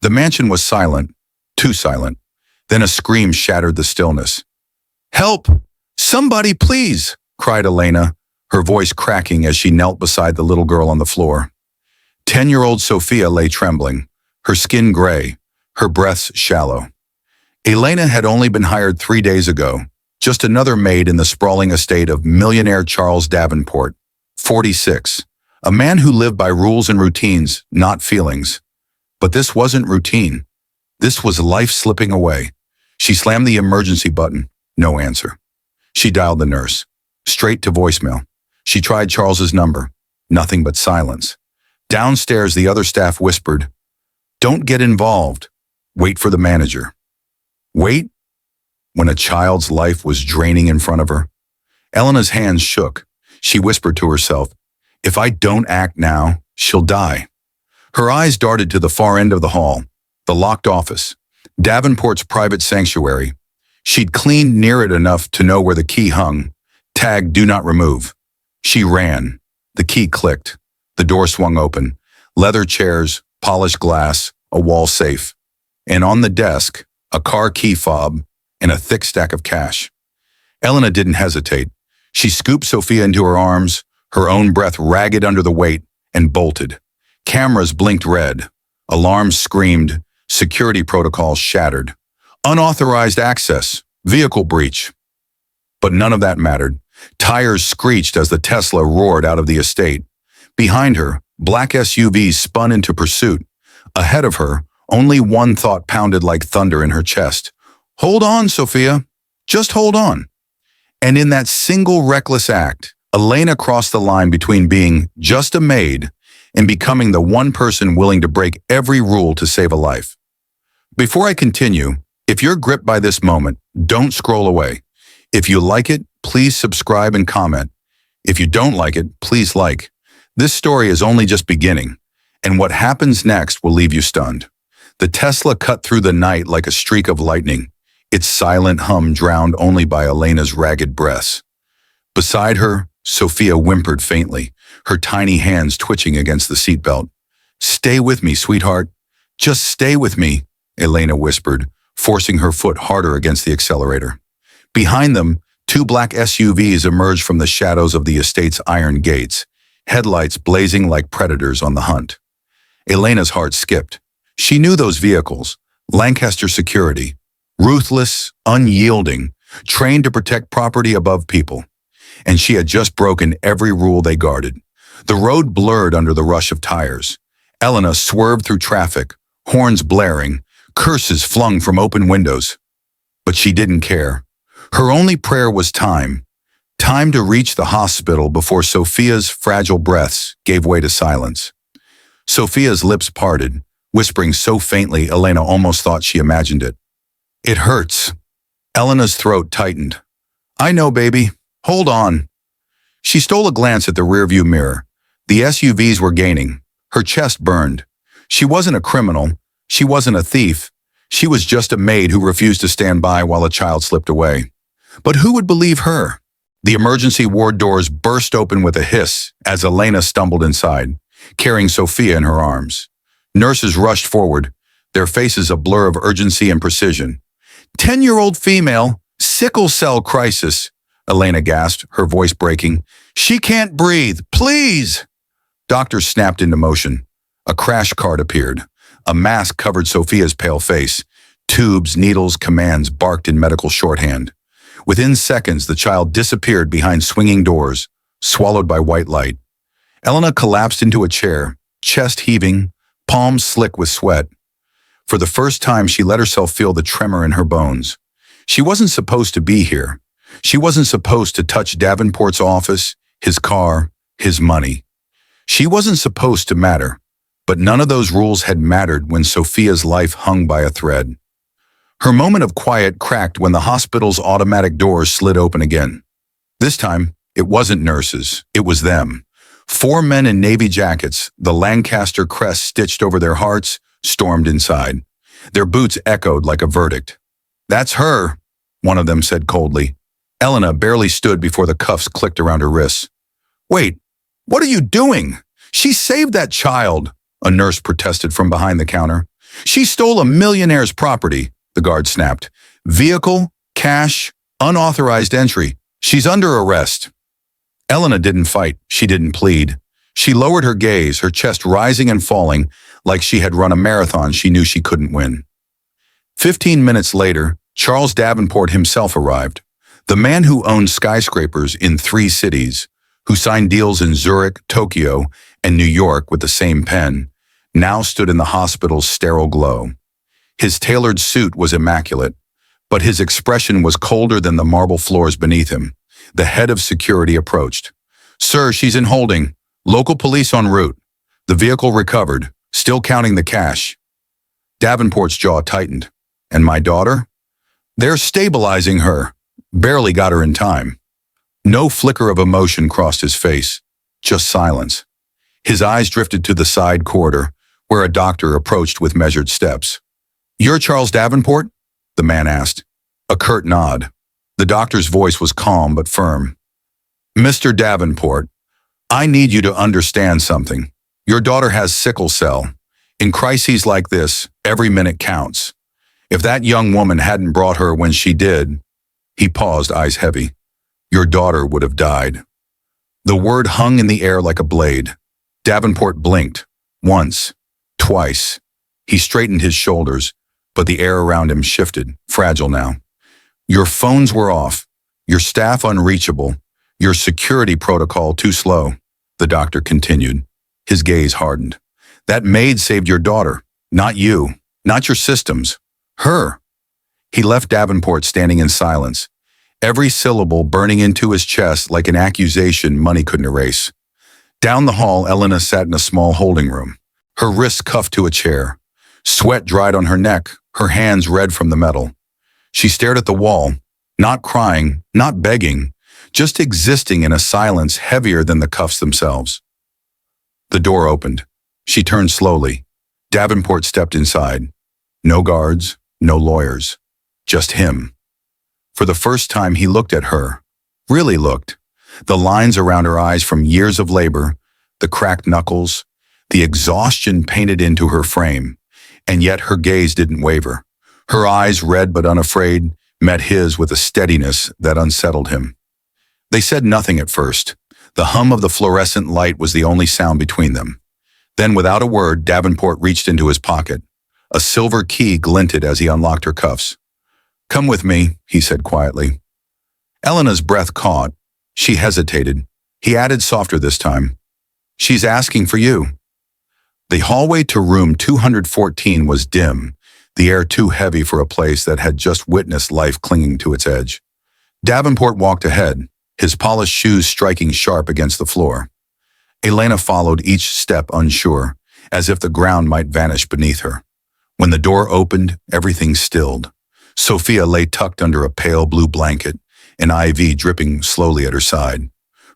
The mansion was silent, too silent. Then a scream shattered the stillness. "Help! Somebody, please!" cried Elena, her voice cracking as she knelt beside the little girl on the floor. 10-year-old Sophia lay trembling, her skin gray, her breaths shallow. Elena had only been hired 3 days ago, just another maid in the sprawling estate of millionaire Charles Davenport, 46, a man who lived by rules and routines, not feelings. But this wasn't routine. This was life slipping away. She slammed the emergency button. No answer. She dialed the nurse. Straight to voicemail. She tried Charles's number. Nothing but silence. Downstairs, the other staff whispered, "Don't get involved. Wait for the manager." Wait? When a child's life was draining in front of her? Elena's hands shook. She whispered to herself, "If I don't act now, she'll die." Her eyes darted to the far end of the hall, the locked office, Davenport's private sanctuary. She'd cleaned near it enough to know where the key hung, tagged "Do Not Remove." She ran. The key clicked. The door swung open. Leather chairs, polished glass, a wall safe. And on the desk, a car key fob, and a thick stack of cash. Elena didn't hesitate. She scooped Sophia into her arms, her own breath ragged under the weight, and bolted. Cameras blinked red. Alarms screamed. Security protocols shattered. Unauthorized access. Vehicle breach. But none of that mattered. Tires screeched as the Tesla roared out of the estate. Behind her, black SUVs spun into pursuit. Ahead of her, only one thought pounded like thunder in her chest. "Hold on, Sophia. Just hold on." And in that single reckless act, Elena crossed the line between being just a maid and becoming the one person willing to break every rule to save a life. Before I continue, if you're gripped by this moment, don't scroll away. If you like it, please subscribe and comment. If you don't like it, please like. This story is only just beginning, and what happens next will leave you stunned. The Tesla cut through the night like a streak of lightning, its silent hum drowned only by Elena's ragged breaths. Beside her, Sophia whimpered faintly, her tiny hands twitching against the seatbelt. "Stay with me, sweetheart. Just stay with me," Elena whispered, forcing her foot harder against the accelerator. Behind them, 2 black SUVs emerged from the shadows of the estate's iron gates, headlights blazing like predators on the hunt. Elena's heart skipped. She knew those vehicles, Lancaster Security, ruthless, unyielding, trained to protect property above people. And she had just broken every rule they guarded. The road blurred under the rush of tires. Elena swerved through traffic, horns blaring, curses flung from open windows. But she didn't care. Her only prayer was time. Time to reach the hospital before Sophia's fragile breaths gave way to silence. Sophia's lips parted, whispering so faintly Elena almost thought she imagined it. "It hurts." Elena's throat tightened. "I know, baby. Hold on." She stole a glance at the rearview mirror. The SUVs were gaining. Her chest burned. She wasn't a criminal. She wasn't a thief. She was just a maid who refused to stand by while a child slipped away. But who would believe her? The emergency ward doors burst open with a hiss as Elena stumbled inside, carrying Sophia in her arms. Nurses rushed forward, their faces a blur of urgency and precision. 10-year-old female, sickle cell crisis," Elena gasped, her voice breaking. "She can't breathe. Please!" Doctors snapped into motion. A crash cart appeared. A mask covered Sophia's pale face. Tubes, needles, commands barked in medical shorthand. Within seconds, the child disappeared behind swinging doors, swallowed by white light. Elena collapsed into a chair, chest heaving, palms slick with sweat. For the first time, she let herself feel the tremor in her bones. She wasn't supposed to be here. She wasn't supposed to touch Davenport's office, his car, his money. She wasn't supposed to matter, but none of those rules had mattered when Sophia's life hung by a thread. Her moment of quiet cracked when the hospital's automatic doors slid open again. This time, it wasn't nurses, it was them. 4 men in navy jackets, the Lancaster crest stitched over their hearts, stormed inside. Their boots echoed like a verdict. "That's her," one of them said coldly. Elena barely stood before the cuffs clicked around her wrists. "Wait, what are you doing? She saved that child," a nurse protested from behind the counter. She stole a millionaire's property, the guard snapped. Vehicle, cash, unauthorized entry. She's under arrest. Elena didn't fight. She didn't plead. She lowered her gaze, her chest rising and falling like she had run a marathon she knew she couldn't win. 15 minutes later, Charles Davenport himself arrived. The man who owned skyscrapers in 3 cities, who signed deals in Zurich, Tokyo, and New York with the same pen, now stood in the hospital's sterile glow. His tailored suit was immaculate, but his expression was colder than the marble floors beneath him. The head of security approached. "Sir, she's in holding. Local police en route. The vehicle recovered, still counting the cash." Davenport's jaw tightened. "And my daughter?" "They're stabilizing her. Barely got her in time." No flicker of emotion crossed his face, just silence. His eyes drifted to the side corridor, where a doctor approached with measured steps. "You're Charles Davenport?" the man asked. A curt nod. The doctor's voice was calm but firm. "Mr. Davenport, I need you to understand something. Your daughter has sickle cell. In crises like this, every minute counts. If that young woman hadn't brought her when she did," he paused, eyes heavy, "your daughter would have died." The word hung in the air like a blade. Davenport blinked. Once. Twice. He straightened his shoulders, but the air around him shifted, fragile now. "Your phones were off, your staff unreachable, your security protocol too slow," the doctor continued. His gaze hardened. "That maid saved your daughter, not you, not your systems. Her." He left Davenport standing in silence, every syllable burning into his chest like an accusation money couldn't erase. Down the hall, Elena sat in a small holding room, her wrists cuffed to a chair. Sweat dried on her neck, her hands red from the metal. She stared at the wall, not crying, not begging, just existing in a silence heavier than the cuffs themselves. The door opened. She turned slowly. Davenport stepped inside. No guards, no lawyers, just him. For the first time, he looked at her, really looked. The lines around her eyes from years of labor, the cracked knuckles, the exhaustion painted into her frame, and yet her gaze didn't waver. Her eyes, red but unafraid, met his with a steadiness that unsettled him. They said nothing at first. The hum of the fluorescent light was the only sound between them. Then, without a word, Davenport reached into his pocket. A silver key glinted as he unlocked her cuffs. "Come with me," he said quietly. Elena's breath caught. She hesitated. He added softer this time. "She's asking for you." The hallway to room 214 was dim, the air too heavy for a place that had just witnessed life clinging to its edge. Davenport walked ahead, his polished shoes striking sharp against the floor. Elena followed each step unsure, as if the ground might vanish beneath her. When the door opened, everything stilled. Sophia lay tucked under a pale blue blanket, an IV dripping slowly at her side.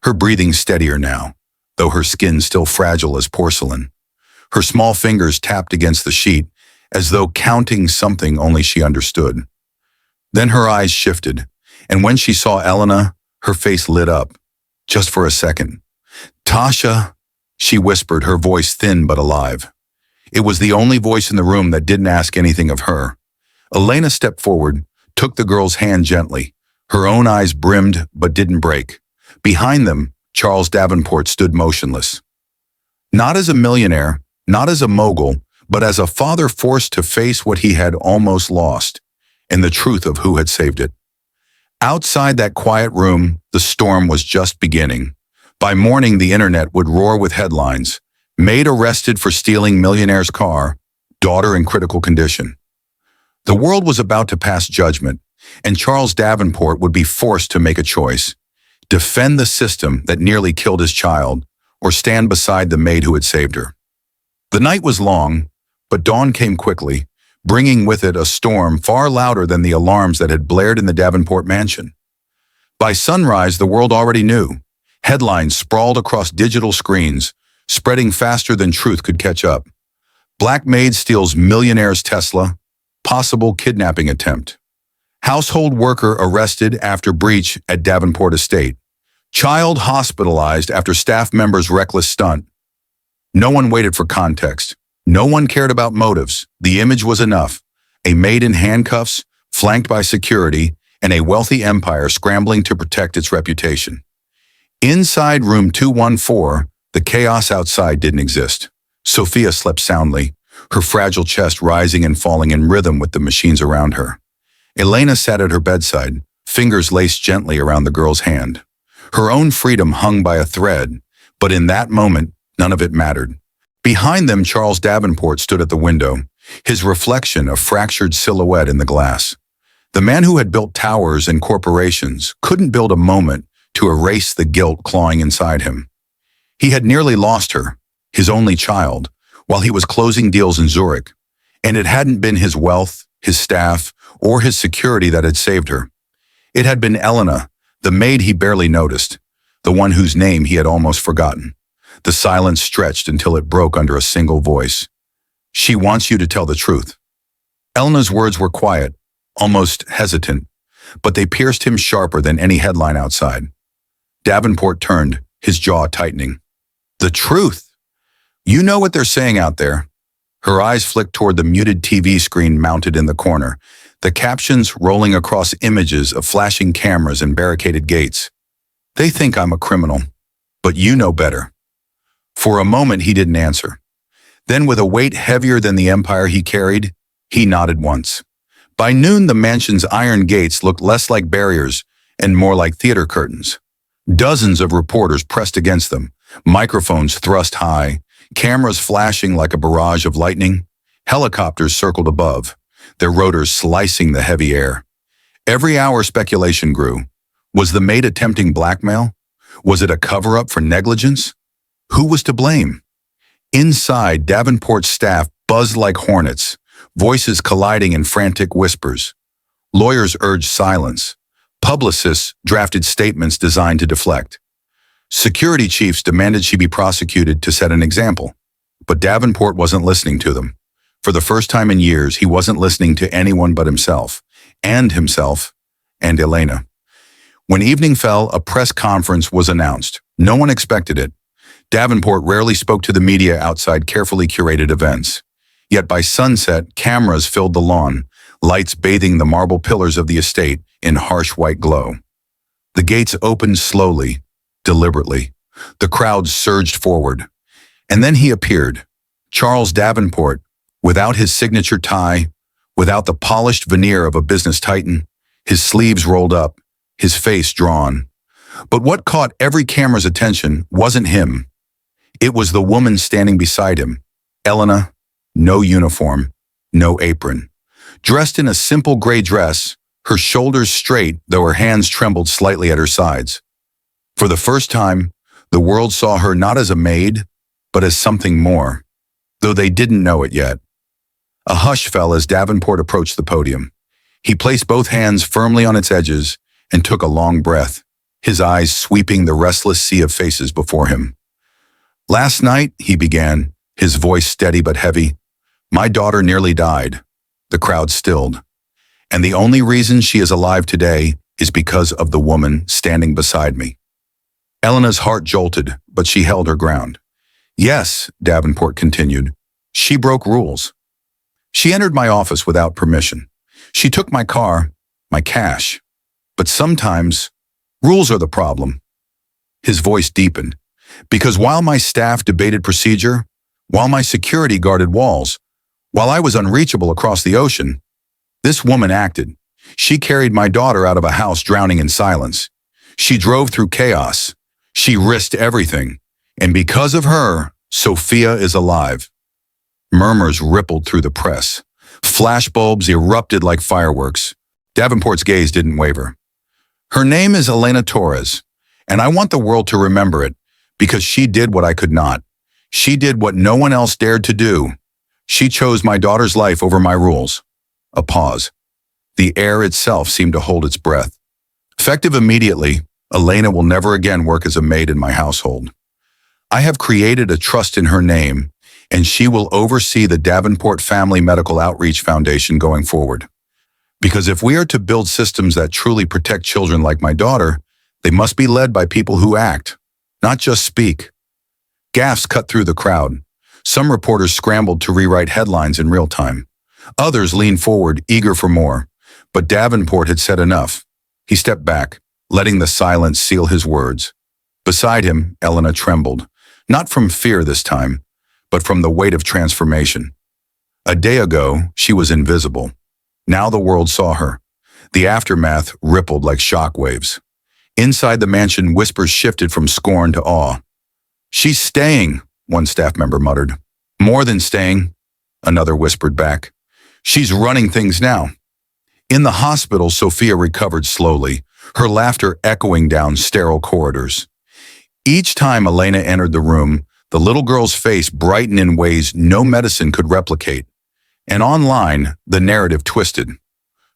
Her breathing steadier now, though her skin still fragile as porcelain. Her small fingers tapped against the sheet, as though counting something only she understood. Then her eyes shifted, and when she saw Elena, her face lit up, just for a second. "Tasha," she whispered, her voice thin but alive. It was the only voice in the room that didn't ask anything of her. Elena stepped forward, took the girl's hand gently. Her own eyes brimmed but didn't break. Behind them, Charles Davenport stood motionless. Not as a millionaire, not as a mogul, but as a father forced to face what he had almost lost, and the truth of who had saved it. Outside that quiet room, the storm was just beginning. By morning, the internet would roar with headlines. Maid arrested for stealing millionaire's car, daughter in critical condition. The world was about to pass judgment, and Charles Davenport would be forced to make a choice: defend the system that nearly killed his child, or stand beside the maid who had saved her. The night was long, but dawn came quickly, bringing with it a storm far louder than the alarms that had blared in the Davenport mansion. By sunrise, the world already knew. Headlines sprawled across digital screens, spreading faster than truth could catch up. Black maid steals millionaire's Tesla, possible kidnapping attempt. Household worker arrested after breach at Davenport estate. Child hospitalized after staff member's reckless stunt. No one waited for context. No one cared about motives. The image was enough. A maid in handcuffs, flanked by security, and a wealthy empire scrambling to protect its reputation. Inside room 214, the chaos outside didn't exist. Sophia slept soundly, her fragile chest rising and falling in rhythm with the machines around her. Elena sat at her bedside, fingers laced gently around the girl's hand. Her own freedom hung by a thread, but in that moment, none of it mattered. Behind them, Charles Davenport stood at the window, his reflection a fractured silhouette in the glass. The man who had built towers and corporations couldn't build a moment to erase the guilt clawing inside him. He had nearly lost her, his only child, while he was closing deals in Zurich, and it hadn't been his wealth, his staff, or his security that had saved her. It had been Elena, the maid he barely noticed, the one whose name he had almost forgotten. The silence stretched until it broke under a single voice. "She wants you to tell the truth." Elena's words were quiet, almost hesitant, but they pierced him sharper than any headline outside. Davenport turned, his jaw tightening. "The truth? You know what they're saying out there." Her eyes flicked toward the muted TV screen mounted in the corner, the captions rolling across images of flashing cameras and barricaded gates. "They think I'm a criminal, but you know better." For a moment, he didn't answer. Then, with a weight heavier than the empire he carried, he nodded once. By noon, the mansion's iron gates looked less like barriers and more like theater curtains. Dozens of reporters pressed against them, microphones thrust high, cameras flashing like a barrage of lightning. Helicopters circled above, their rotors slicing the heavy air. Every hour, speculation grew. Was the maid attempting blackmail? Was it a cover-up for negligence? Who was to blame? Inside, Davenport's staff buzzed like hornets, voices colliding in frantic whispers. Lawyers urged silence. Publicists drafted statements designed to deflect. Security chiefs demanded she be prosecuted to set an example. But Davenport wasn't listening to them. For the first time in years, he wasn't listening to anyone but himself, and Elena. When evening fell, a press conference was announced. No one expected it. Davenport rarely spoke to the media outside carefully curated events. Yet by sunset, cameras filled the lawn, lights bathing the marble pillars of the estate in harsh white glow. The gates opened slowly, deliberately. The crowd surged forward. And then he appeared, Charles Davenport, without his signature tie, without the polished veneer of a business titan, his sleeves rolled up, his face drawn. But what caught every camera's attention wasn't him. It was the woman standing beside him, Elena, no uniform, no apron. Dressed in a simple gray dress, her shoulders straight, though her hands trembled slightly at her sides. For the first time, the world saw her not as a maid, but as something more, though they didn't know it yet. A hush fell as Davenport approached the podium. He placed both hands firmly on its edges and took a long breath, his eyes sweeping the restless sea of faces before him. "Last night," he began, his voice steady but heavy, "my daughter nearly died." The crowd stilled. "And the only reason she is alive today is because of the woman standing beside me." Elena's heart jolted, but she held her ground. "Yes," Davenport continued, "she broke rules. She entered my office without permission. She took my car, my cash. But sometimes, rules are the problem." His voice deepened. "Because while my staff debated procedure, while my security guarded walls, while I was unreachable across the ocean, this woman acted. She carried my daughter out of a house drowning in silence. She drove through chaos. She risked everything. And because of her, Sophia is alive." Murmurs rippled through the press. Flashbulbs erupted like fireworks. Davenport's gaze didn't waver. "Her name is Elena Torres, and I want the world to remember it, because she did what I could not. She did what no one else dared to do. She chose my daughter's life over my rules." A pause. The air itself seemed to hold its breath. "Effective immediately, Elena will never again work as a maid in my household. I have created a trust in her name, and she will oversee the Davenport Family Medical Outreach Foundation going forward. Because if we are to build systems that truly protect children like my daughter, they must be led by people who act, not just speak." Gasps cut through the crowd. Some reporters scrambled to rewrite headlines in real time. Others leaned forward, eager for more. But Davenport had said enough. He stepped back, letting the silence seal his words. Beside him, Elena trembled, not from fear this time, but from the weight of transformation. A day ago, she was invisible. Now the world saw her. The aftermath rippled like shockwaves. Inside the mansion, whispers shifted from scorn to awe. "She's staying," one staff member muttered. "More than staying," another whispered back. "She's running things now." In the hospital, Sophia recovered slowly, her laughter echoing down sterile corridors. Each time Elena entered the room, the little girl's face brightened in ways no medicine could replicate. And online, the narrative twisted.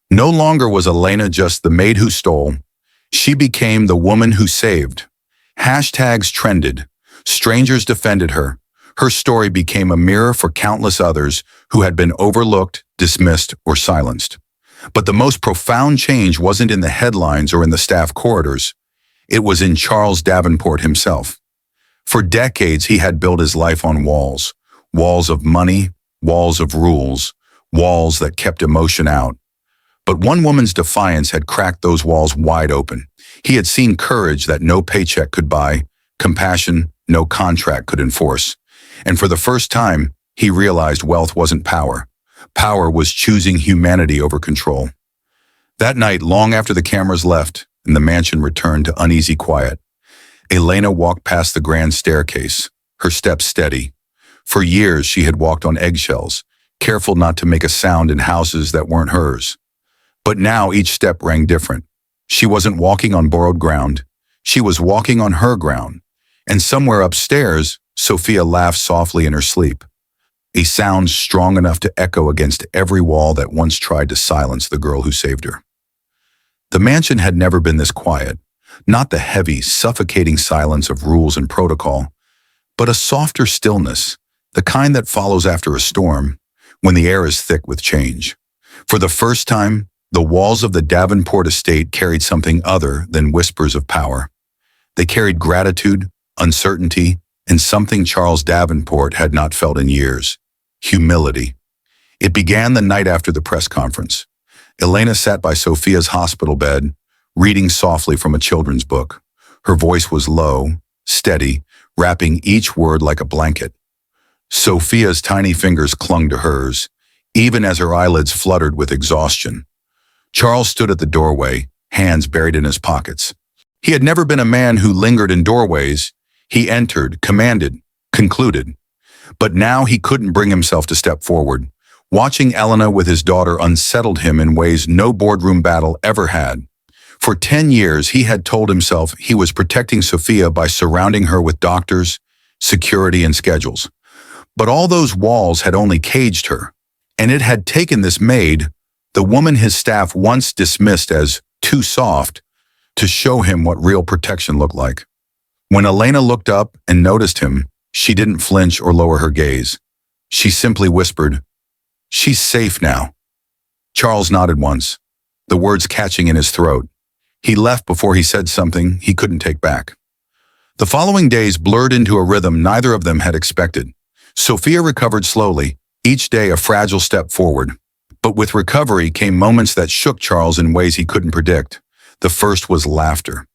No longer was Elena just the maid who stole. She became the woman who saved. Hashtags trended. Strangers defended her. Her story became a mirror for countless others who had been overlooked, dismissed, or silenced. But the most profound change wasn't in the headlines or in the staff corridors. It was in Charles Davenport himself. For decades, he had built his life on walls. Walls of money, walls of rules, walls that kept emotion out. But one woman's defiance had cracked those walls wide open. He had seen courage that no paycheck could buy, compassion no contract could enforce. And for the first time, he realized wealth wasn't power. Power was choosing humanity over control. That night, long after the cameras left and the mansion returned to uneasy quiet, Elena walked past the grand staircase, her steps steady. For years, she had walked on eggshells, careful not to make a sound in houses that weren't hers. But now each step rang different. She wasn't walking on borrowed ground. She was walking on her ground. And somewhere upstairs, Sophia laughed softly in her sleep, a sound strong enough to echo against every wall that once tried to silence the girl who saved her. The mansion had never been this quiet, not the heavy, suffocating silence of rules and protocol, but a softer stillness, the kind that follows after a storm, when the air is thick with change. For the first time, the walls of the Davenport estate carried something other than whispers of power. They carried gratitude, uncertainty, and something Charles Davenport had not felt in years: humility. It began the night after the press conference. Elena sat by Sophia's hospital bed, reading softly from a children's book. Her voice was low, steady, wrapping each word like a blanket. Sophia's tiny fingers clung to hers, even as her eyelids fluttered with exhaustion. Charles stood at the doorway, hands buried in his pockets. He had never been a man who lingered in doorways. He entered, commanded, concluded. But now he couldn't bring himself to step forward. Watching Elena with his daughter unsettled him in ways no boardroom battle ever had. For 10 years, he had told himself he was protecting Sophia by surrounding her with doctors, security, and schedules. But all those walls had only caged her, and it had taken this maid, the woman his staff once dismissed as too soft, to show him what real protection looked like. When Elena looked up and noticed him, she didn't flinch or lower her gaze. She simply whispered, "She's safe now." Charles nodded once, the words catching in his throat. He left before he said something he couldn't take back. The following days blurred into a rhythm neither of them had expected. Sophia recovered slowly, each day a fragile step forward. But with recovery came moments that shook Charles in ways he couldn't predict. The first was laughter.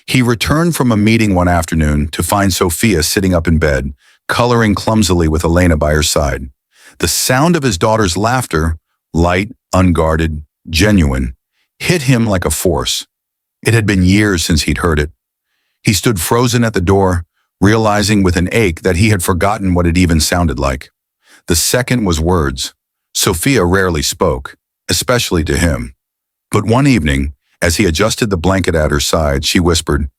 He returned from a meeting one afternoon to find Sophia sitting up in bed, coloring clumsily with Elena by her side. The sound of his daughter's laughter, light, unguarded, genuine, hit him like a force. It had been years since he'd heard it. He stood frozen at the door, realizing with an ache that he had forgotten what it even sounded like. The second was words. Sophia rarely spoke, especially to him. But one evening, as he adjusted the blanket at her side, she whispered,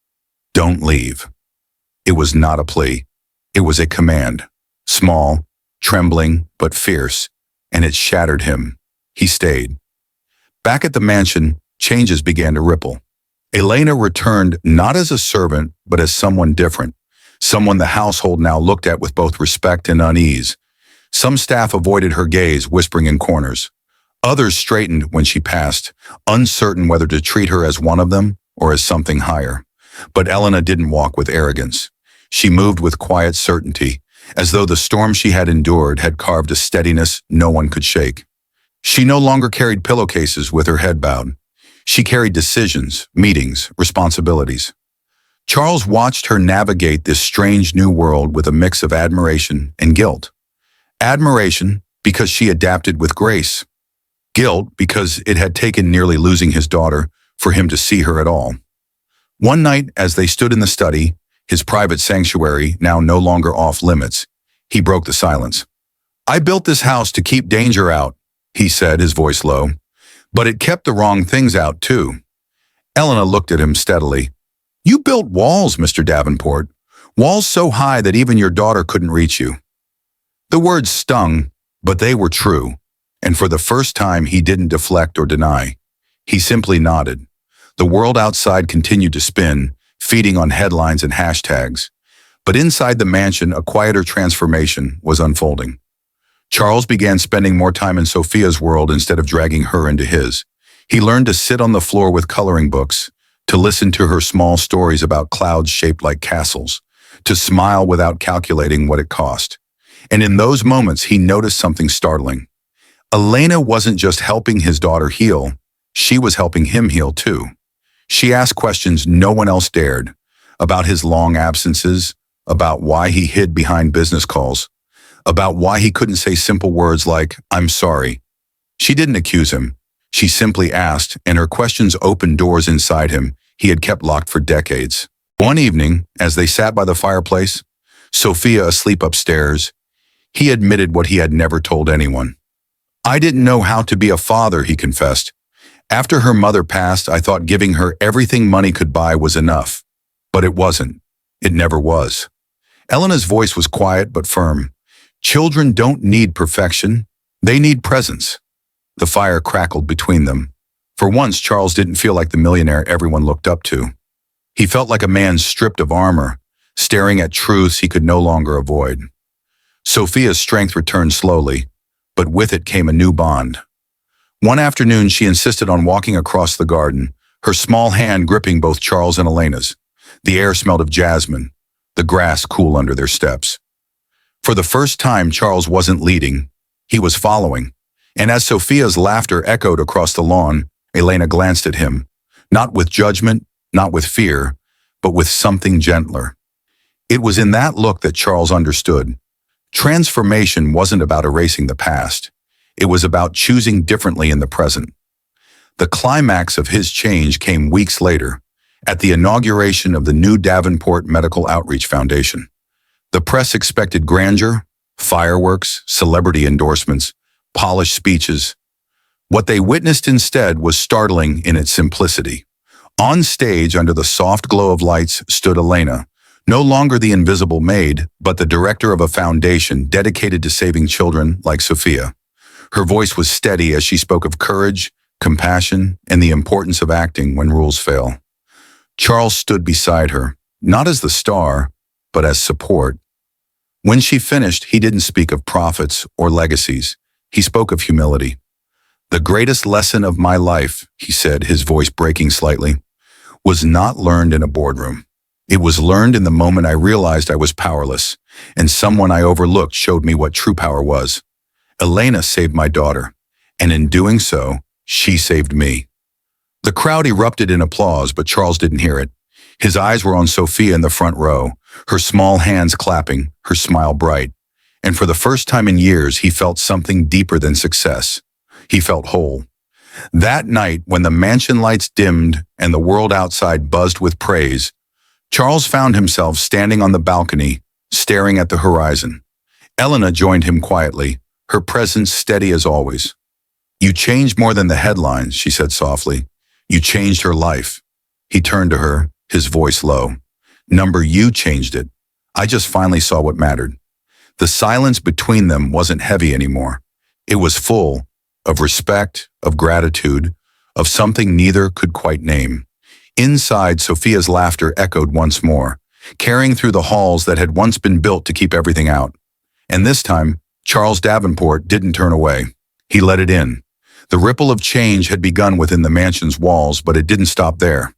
"Don't leave." It was not a plea. It was a command. Small, trembling, but fierce, and it shattered him. He stayed. Back at the mansion, changes began to ripple. Elena returned not as a servant, but as someone different, someone the household now looked at with both respect and unease. Some staff avoided her gaze, whispering in corners. Others straightened when she passed, uncertain whether to treat her as one of them or as something higher. But Elena didn't walk with arrogance. She moved with quiet certainty, as though the storm she had endured had carved a steadiness no one could shake. She no longer carried pillowcases with her head bowed. She carried decisions, meetings, responsibilities. Charles watched her navigate this strange new world with a mix of admiration and guilt. Admiration because she adapted with grace. Guilt because it had taken nearly losing his daughter for him to see her at all. One night, as they stood in the study, his private sanctuary now no longer off limits, he broke the silence. "I built this house to keep danger out," he said, his voice low. "But it kept the wrong things out, too." Elena looked at him steadily. "You built walls, Mr. Davenport. Walls so high that even your daughter couldn't reach you." The words stung, but they were true. And for the first time, he didn't deflect or deny. He simply nodded. The world outside continued to spin, feeding on headlines and hashtags. But inside the mansion, a quieter transformation was unfolding. Charles began spending more time in Sophia's world instead of dragging her into his. He learned to sit on the floor with coloring books, to listen to her small stories about clouds shaped like castles, to smile without calculating what it cost. And in those moments, he noticed something startling. Elena wasn't just helping his daughter heal, she was helping him heal too. She asked questions no one else dared, about his long absences, about why he hid behind business calls, about why he couldn't say simple words like, "I'm sorry." She didn't accuse him. She simply asked, and her questions opened doors inside him he had kept locked for decades. One evening, as they sat by the fireplace, Sophia asleep upstairs, he admitted what he had never told anyone. "I didn't know how to be a father," he confessed. "After her mother passed, I thought giving her everything money could buy was enough. But it wasn't. It never was." Elena's voice was quiet but firm. "Children don't need perfection. They need presence." The fire crackled between them. For once, Charles didn't feel like the millionaire everyone looked up to. He felt like a man stripped of armor, staring at truths he could no longer avoid. Sophia's strength returned slowly, but with it came a new bond. One afternoon, she insisted on walking across the garden, her small hand gripping both Charles and Elena's. The air smelled of jasmine, the grass cool under their steps. For the first time, Charles wasn't leading, he was following. And as Sophia's laughter echoed across the lawn, Elena glanced at him, not with judgment, not with fear, but with something gentler. It was in that look that Charles understood. Transformation wasn't about erasing the past. It was about choosing differently in the present. The climax of his change came weeks later, at the inauguration of the new Davenport Medical Outreach Foundation. The press expected grandeur, fireworks, celebrity endorsements, polished speeches. What they witnessed instead was startling in its simplicity. On stage, under the soft glow of lights, stood Elena, no longer the invisible maid, but the director of a foundation dedicated to saving children like Sophia. Her voice was steady as she spoke of courage, compassion, and the importance of acting when rules fail. Charles stood beside her, not as the star, but as support. When she finished, he didn't speak of profits or legacies. He spoke of humility. "The greatest lesson of my life," he said, his voice breaking slightly, "was not learned in a boardroom. It was learned in the moment I realized I was powerless, and someone I overlooked showed me what true power was. Elena saved my daughter, and in doing so, she saved me." The crowd erupted in applause, but Charles didn't hear it. His eyes were on Sophia in the front row, her small hands clapping, her smile bright. And for the first time in years, he felt something deeper than success. He felt whole. That night, when the mansion lights dimmed and the world outside buzzed with praise, Charles found himself standing on the balcony, staring at the horizon. Elena joined him quietly, her presence steady as always. "You changed more than the headlines," she said softly. "You changed her life." He turned to her, his voice low. "Number, you changed it. I just finally saw what mattered." The silence between them wasn't heavy anymore. It was full of respect, of gratitude, of something neither could quite name. Inside, Sophia's laughter echoed once more, carrying through the halls that had once been built to keep everything out. And this time, Charles Davenport didn't turn away. He let it in. The ripple of change had begun within the mansion's walls, but it didn't stop there.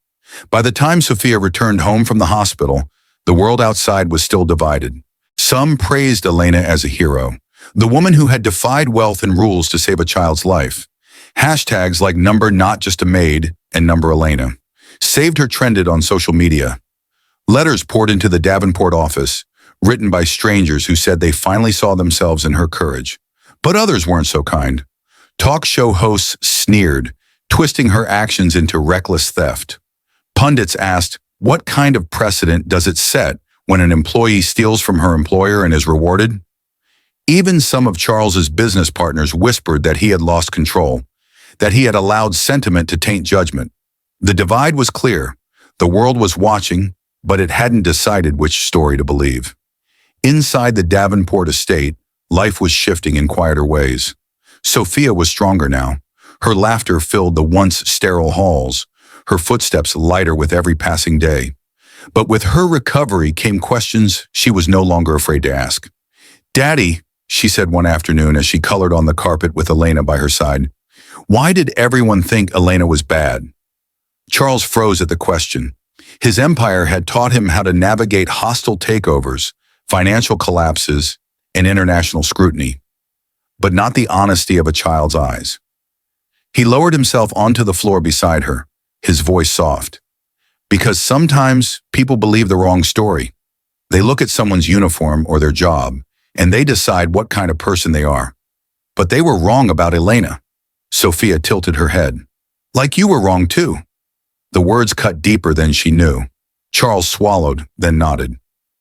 By the time Sophia returned home from the hospital, the world outside was still divided. Some praised Elena as a hero, the woman who had defied wealth and rules to save a child's life. Hashtags like number not just a maid and number Elena saved her trended on social media. Letters poured into the Davenport office, written by strangers who said they finally saw themselves in her courage. But others weren't so kind. Talk show hosts sneered, twisting her actions into reckless theft. Pundits asked, what kind of precedent does it set when an employee steals from her employer and is rewarded? Even some of Charles's business partners whispered that he had lost control, that he had allowed sentiment to taint judgment. The divide was clear. The world was watching, but it hadn't decided which story to believe. Inside the Davenport estate, life was shifting in quieter ways. Sophia was stronger now. Her laughter filled the once sterile halls, her footsteps lighter with every passing day. But with her recovery came questions she was no longer afraid to ask. "Daddy," she said one afternoon as she colored on the carpet with Elena by her side, "why did everyone think Elena was bad?" Charles froze at the question. His empire had taught him how to navigate hostile takeovers, financial collapses, and international scrutiny, but not the honesty of a child's eyes. He lowered himself onto the floor beside her, his voice soft. Because sometimes people believe the wrong story. They look at someone's uniform or their job, and they decide what kind of person they are. But they were wrong about Elena. Sophia tilted her head. Like you were wrong too. The words cut deeper than she knew. Charles swallowed, then nodded.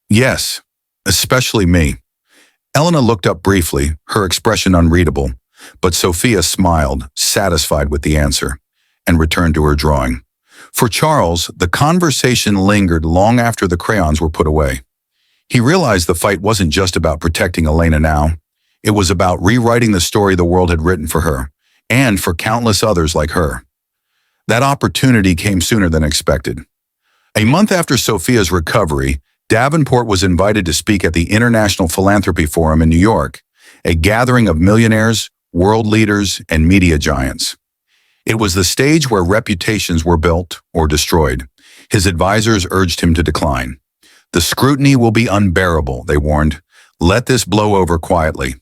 Yes, especially me. Elena looked up briefly, her expression unreadable, but Sophia smiled, satisfied with the answer, and returned to her drawing. For Charles, the conversation lingered long after the crayons were put away. He realized the fight wasn't just about protecting Elena now. It was about rewriting the story the world had written for her, and for countless others like her. That opportunity came sooner than expected. A month after Sophia's recovery, Davenport was invited to speak at the International Philanthropy Forum in New York, a gathering of millionaires, world leaders, and media giants. It was the stage where reputations were built or destroyed. His advisors urged him to decline. The scrutiny will be unbearable, they warned. Let this blow over quietly.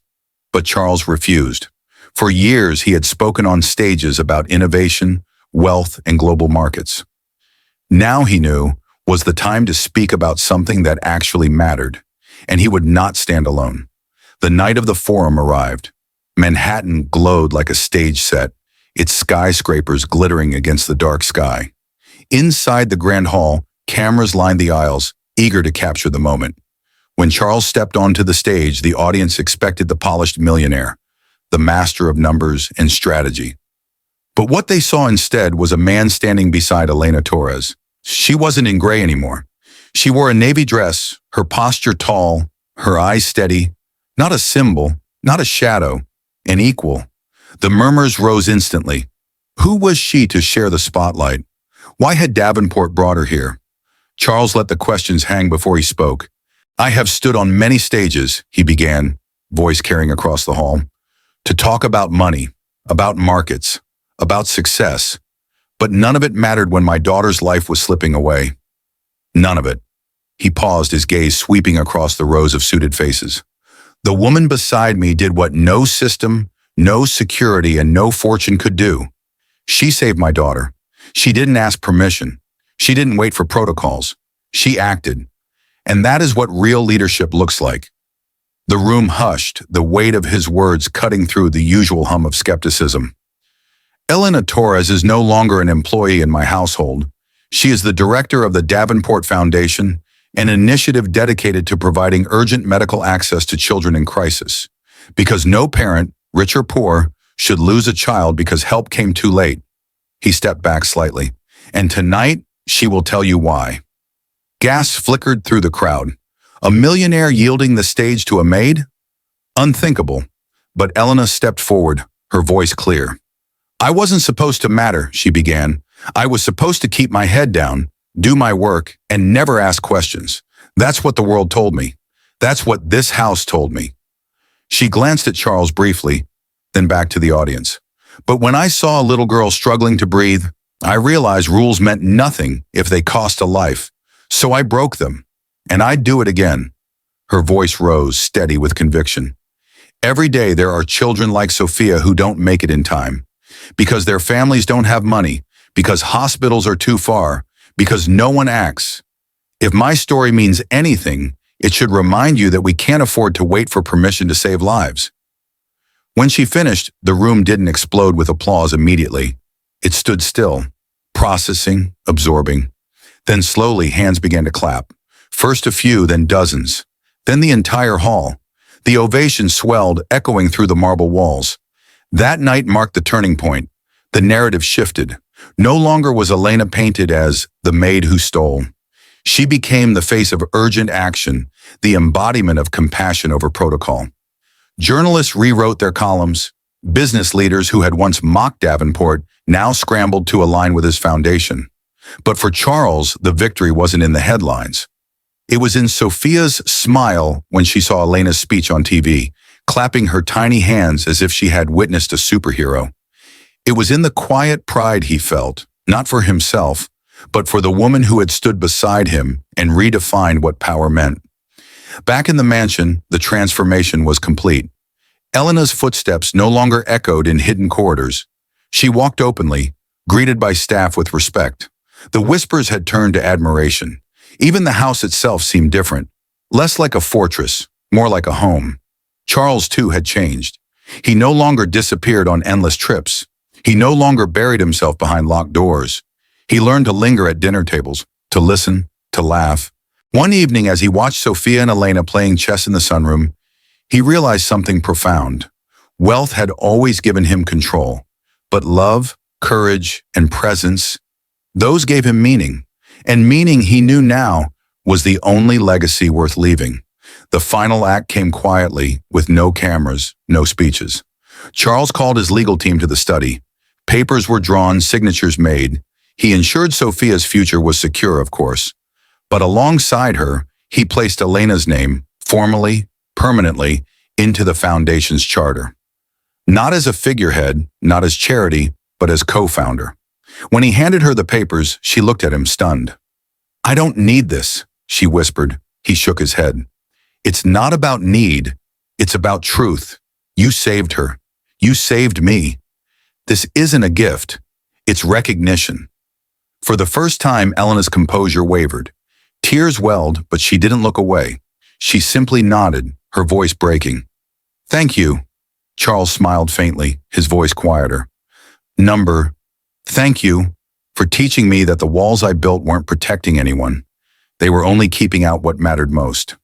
But Charles refused. For years, he had spoken on stages about innovation, wealth, and global markets. Now he knew was the time to speak about something that actually mattered, and he would not stand alone. The night of the forum arrived. Manhattan glowed like a stage set, its skyscrapers glittering against the dark sky. Inside the grand hall, cameras lined the aisles, eager to capture the moment. When Charles stepped onto the stage, the audience expected the polished millionaire, the master of numbers and strategy. But what they saw instead was a man standing beside Elena Torres. She wasn't in gray anymore. She wore a navy dress, her posture tall, her eyes steady, not a symbol, not a shadow, an equal. The murmurs rose instantly. Who was she to share the spotlight? Why had Davenport brought her here? Charles let the questions hang before he spoke. I have stood on many stages, he began, voice carrying across the hall, to talk about money, about markets, about success. But none of it mattered when my daughter's life was slipping away. None of it. He paused, his gaze sweeping across the rows of suited faces. The woman beside me did what no system, no security, and no fortune could do. She saved my daughter. She didn't ask permission. She didn't wait for protocols. She acted. And that is what real leadership looks like. The room hushed, the weight of his words cutting through the usual hum of skepticism. Elena Torres is no longer an employee in my household. She is the director of the Davenport Foundation, an initiative dedicated to providing urgent medical access to children in crisis. Because no parent, rich or poor, should lose a child because help came too late. He stepped back slightly. And tonight, she will tell you why. Gas flickered through the crowd. A millionaire yielding the stage to a maid? Unthinkable. But Elena stepped forward, her voice clear. I wasn't supposed to matter, she began. I was supposed to keep my head down, do my work, and never ask questions. That's what the world told me. That's what this house told me. She glanced at Charles briefly, then back to the audience. But when I saw a little girl struggling to breathe, I realized rules meant nothing if they cost a life. So I broke them, and I'd do it again. Her voice rose, steady with conviction. Every day there are children like Sophia who don't make it in time. Because their families don't have money, because hospitals are too far, because no one acts. If my story means anything, it should remind you that we can't afford to wait for permission to save lives. When she finished, the room didn't explode with applause immediately. It stood still, processing, absorbing. Then slowly, hands began to clap. First a few, then dozens. Then the entire hall. The ovation swelled, echoing through the marble walls. That night marked the turning point. The narrative shifted. No longer was Elena painted as the maid who stole. She became the face of urgent action, the embodiment of compassion over protocol. Journalists rewrote their columns. Business leaders who had once mocked Davenport now scrambled to align with his foundation. But for Charles, the victory wasn't in the headlines. It was in Sophia's smile when she saw Elena's speech on TV, clapping her tiny hands as if she had witnessed a superhero. It was in the quiet pride he felt, not for himself, but for the woman who had stood beside him and redefined what power meant. Back in the mansion, the transformation was complete. Elena's footsteps no longer echoed in hidden corridors. She walked openly, greeted by staff with respect. The whispers had turned to admiration. Even the house itself seemed different, less like a fortress, more like a home. Charles, too, had changed. He no longer disappeared on endless trips. He no longer buried himself behind locked doors. He learned to linger at dinner tables, to listen, to laugh. One evening, as he watched Sophia and Elena playing chess in the sunroom, he realized something profound. Wealth had always given him control, but love, courage, and presence, those gave him meaning. And meaning, he knew now, was the only legacy worth leaving. The final act came quietly, with no cameras, no speeches. Charles called his legal team to the study. Papers were drawn, signatures made. He ensured Sophia's future was secure, of course. But alongside her, he placed Elena's name, formally, permanently, into the foundation's charter. Not as a figurehead, not as charity, but as co-founder. When he handed her the papers, she looked at him stunned. "I don't need this," she whispered. He shook his head. "It's not about need. It's about truth. You saved her. You saved me. This isn't a gift. It's recognition." For the first time, Elena's composure wavered. Tears welled, but she didn't look away. She simply nodded, her voice breaking. "Thank you." Charles smiled faintly, his voice quieter. Thank you for teaching me that the walls I built weren't protecting anyone. They were only keeping out what mattered most.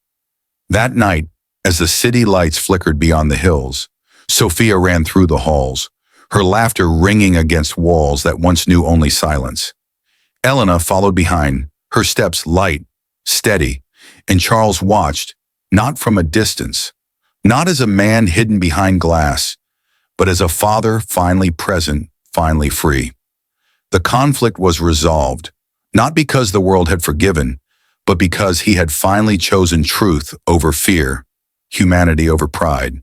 That night, as the city lights flickered beyond the hills, Sophia ran through the halls, her laughter ringing against walls that once knew only silence. Elena followed behind, her steps light, steady, and Charles watched, not from a distance, not as a man hidden behind glass, but as a father finally present, finally free. The conflict was resolved, not because the world had forgiven, but because he had finally chosen truth over fear, humanity over pride.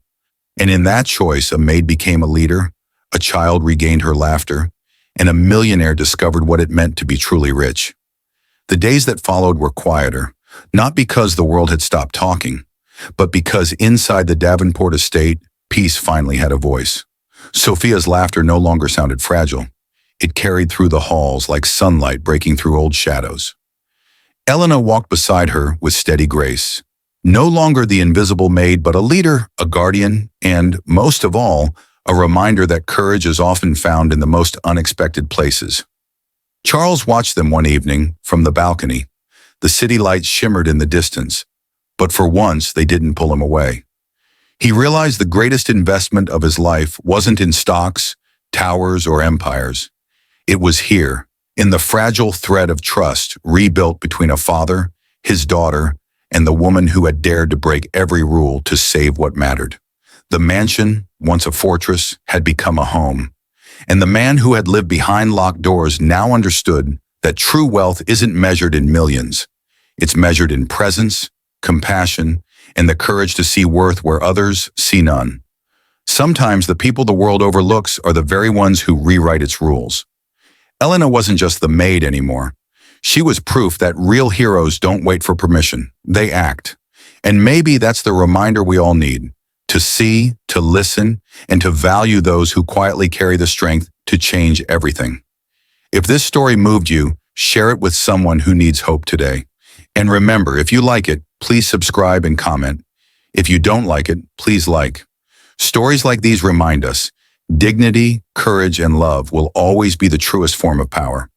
And in that choice, a maid became a leader, a child regained her laughter, and a millionaire discovered what it meant to be truly rich. The days that followed were quieter, not because the world had stopped talking, but because inside the Davenport estate, peace finally had a voice. Sophia's laughter no longer sounded fragile. It carried through the halls like sunlight breaking through old shadows. Elena walked beside her with steady grace. No longer the invisible maid, but a leader, a guardian, and, most of all, a reminder that courage is often found in the most unexpected places. Charles watched them one evening from the balcony. The city lights shimmered in the distance, but for once they didn't pull him away. He realized the greatest investment of his life wasn't in stocks, towers, or empires. It was here, in the fragile thread of trust rebuilt between a father, his daughter, and the woman who had dared to break every rule to save what mattered. The mansion, once a fortress, had become a home. And the man who had lived behind locked doors now understood that true wealth isn't measured in millions. It's measured in presence, compassion, and the courage to see worth where others see none. Sometimes the people the world overlooks are the very ones who rewrite its rules. Elena wasn't just the maid anymore. She was proof that real heroes don't wait for permission, they act. And maybe that's the reminder we all need, to see, to listen, and to value those who quietly carry the strength to change everything. If this story moved you, share it with someone who needs hope today. And remember, if you like it, please subscribe and comment. If you don't like it, please like. Stories like these remind us, dignity, courage, and love will always be the truest form of power.